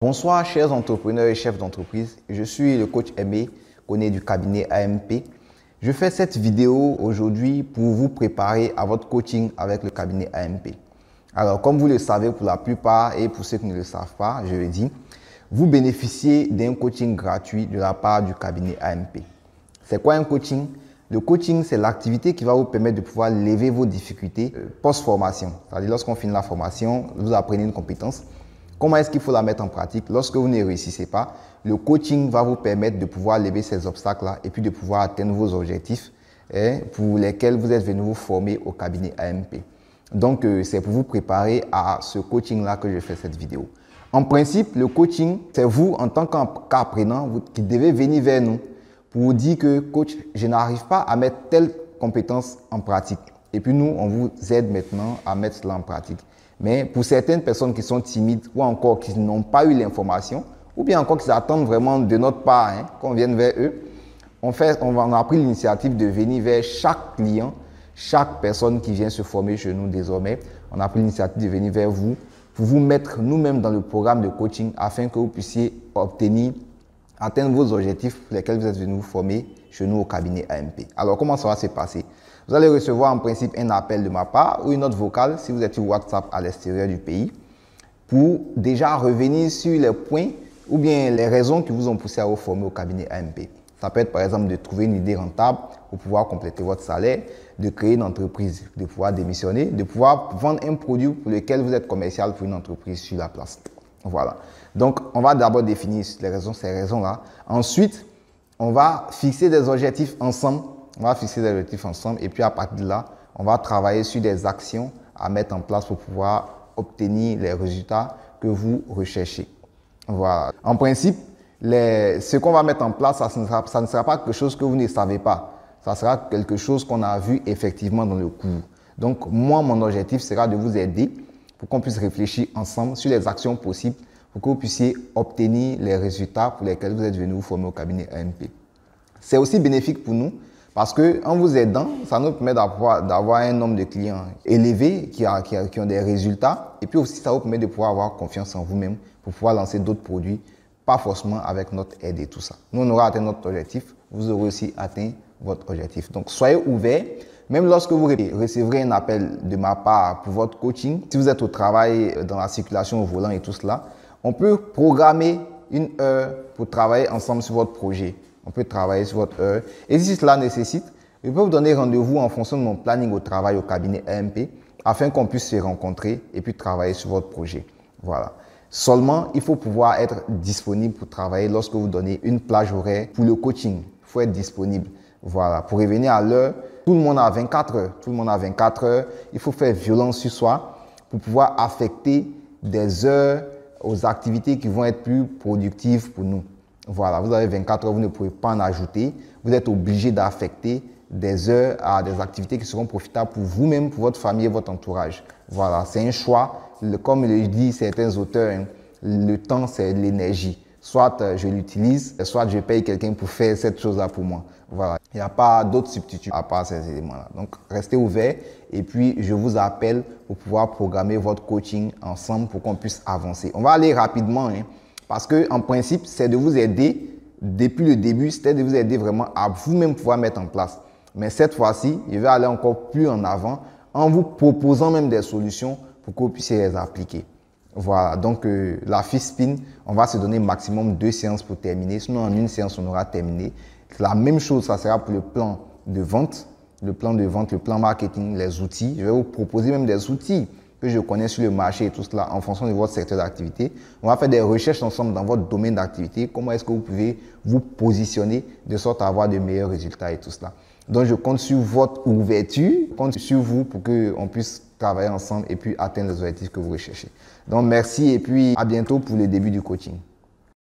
Bonsoir chers entrepreneurs et chefs d'entreprise, je suis le coach Aimé Koné du cabinet AMP. Je fais cette vidéo aujourd'hui pour vous préparer à votre coaching avec le cabinet AMP. Alors comme vous le savez pour la plupart et pour ceux qui ne le savent pas, je le dis, vous bénéficiez d'un coaching gratuit de la part du cabinet AMP. C'est quoi un coaching? Le coaching, c'est l'activité qui va vous permettre de pouvoir lever vos difficultés post-formation. C'est-à-dire lorsqu'on finit la formation, vous apprenez une compétence. Comment est-ce qu'il faut la mettre en pratique? Lorsque vous ne réussissez pas, le coaching va vous permettre de pouvoir lever ces obstacles-là et puis de pouvoir atteindre vos objectifs pour lesquels vous êtes venu vous former au cabinet AMP. Donc, c'est pour vous préparer à ce coaching-là que je fais cette vidéo. En principe, le coaching, c'est vous, en tant qu'apprenant, qui devez venir vers nous pour vous dire que, coach, je n'arrive pas à mettre telle compétence en pratique. Et puis nous, on vous aide maintenant à mettre cela en pratique. Mais pour certaines personnes qui sont timides ou encore qui n'ont pas eu l'information, ou bien encore qui attendent vraiment de notre part qu'on vienne vers eux, on a pris l'initiative de venir vers chaque client, chaque personne qui vient se former chez nous désormais. On a pris l'initiative de venir vers vous pour vous mettre nous-mêmes dans le programme de coaching afin que vous puissiez atteindre vos objectifs pour lesquels vous êtes venu vous former chez nous au cabinet AMP. Alors, comment ça va se passer? Vous allez recevoir en principe un appel de ma part ou une note vocale si vous êtes sur WhatsApp à l'extérieur du pays pour déjà revenir sur les points ou bien les raisons qui vous ont poussé à vous former au cabinet AMP. Ça peut être par exemple de trouver une idée rentable pour pouvoir compléter votre salaire, de créer une entreprise, de pouvoir démissionner, de pouvoir vendre un produit pour lequel vous êtes commercial pour une entreprise sur la place. Voilà. Donc, on va d'abord définir ces raisons-là. Ensuite, on va fixer des objectifs ensemble. Et puis à partir de là, on va travailler sur des actions à mettre en place pour pouvoir obtenir les résultats que vous recherchez. Voilà. En principe, ce qu'on va mettre en place, ça ne sera pas quelque chose que vous ne savez pas. Ça sera quelque chose qu'on a vu effectivement dans le cours. Donc, moi, mon objectif sera de vous aider pour qu'on puisse réfléchir ensemble sur les actions possibles pour que vous puissiez obtenir les résultats pour lesquels vous êtes venu vous former au cabinet AMP. C'est aussi bénéfique pour nous parce qu'en vous aidant, ça nous permet d'avoir un nombre de clients élevé qui ont des résultats et puis aussi ça vous permet de pouvoir avoir confiance en vous-même pour pouvoir lancer d'autres produits, pas forcément avec notre aide et tout ça. Nous, on aura atteint notre objectif, vous aurez aussi atteint votre objectif. Donc, soyez ouverts. Même lorsque vous recevrez un appel de ma part pour votre coaching, si vous êtes au travail, dans la circulation au volant et tout cela, on peut programmer une heure pour travailler ensemble sur votre projet. On peut travailler sur votre heure. Et si cela nécessite, je peux vous donner rendez-vous en fonction de mon planning au travail au cabinet AMP afin qu'on puisse se rencontrer et puis travailler sur votre projet. Voilà. Seulement, il faut pouvoir être disponible pour travailler lorsque vous donnez une plage horaire pour le coaching. Il faut être disponible. Voilà. Pour revenir à l'heure, tout le monde a 24 heures. Tout le monde a 24 heures. Il faut faire violence sur soi pour pouvoir affecter des heures aux activités qui vont être plus productives pour nous. Voilà, vous avez 24 heures, vous ne pouvez pas en ajouter. Vous êtes obligé d'affecter des heures à des activités qui seront profitables pour vous-même, pour votre famille et votre entourage. Voilà, c'est un choix. Comme le disent certains auteurs, le temps, c'est de l'énergie. Soit je l'utilise, soit je paye quelqu'un pour faire cette chose-là pour moi. Voilà, il n'y a pas d'autre substitut à part ces éléments-là. Donc, restez ouverts et puis je vous appelle pour pouvoir programmer votre coaching ensemble pour qu'on puisse avancer. On va aller rapidement, parce qu'en principe, c'est de vous aider, depuis le début, c'était de vous aider vraiment à vous-même pouvoir mettre en place. Mais cette fois-ci, je vais aller encore plus en avant en vous proposant même des solutions pour que vous puissiez les appliquer. Voilà, donc la fiche spin, on va se donner maximum 2 séances pour terminer. Sinon, en une séance, on aura terminé. La même chose, ça sera pour le plan de vente, le plan marketing, les outils. Je vais vous proposer même des outils que je connais sur le marché et tout cela en fonction de votre secteur d'activité. On va faire des recherches ensemble dans votre domaine d'activité. Comment est-ce que vous pouvez vous positionner de sorte à avoir de meilleurs résultats et tout cela. Donc, je compte sur votre ouverture, je compte sur vous pour qu'on puisse travailler ensemble et puis atteindre les objectifs que vous recherchez. Donc, merci et puis à bientôt pour le début du coaching.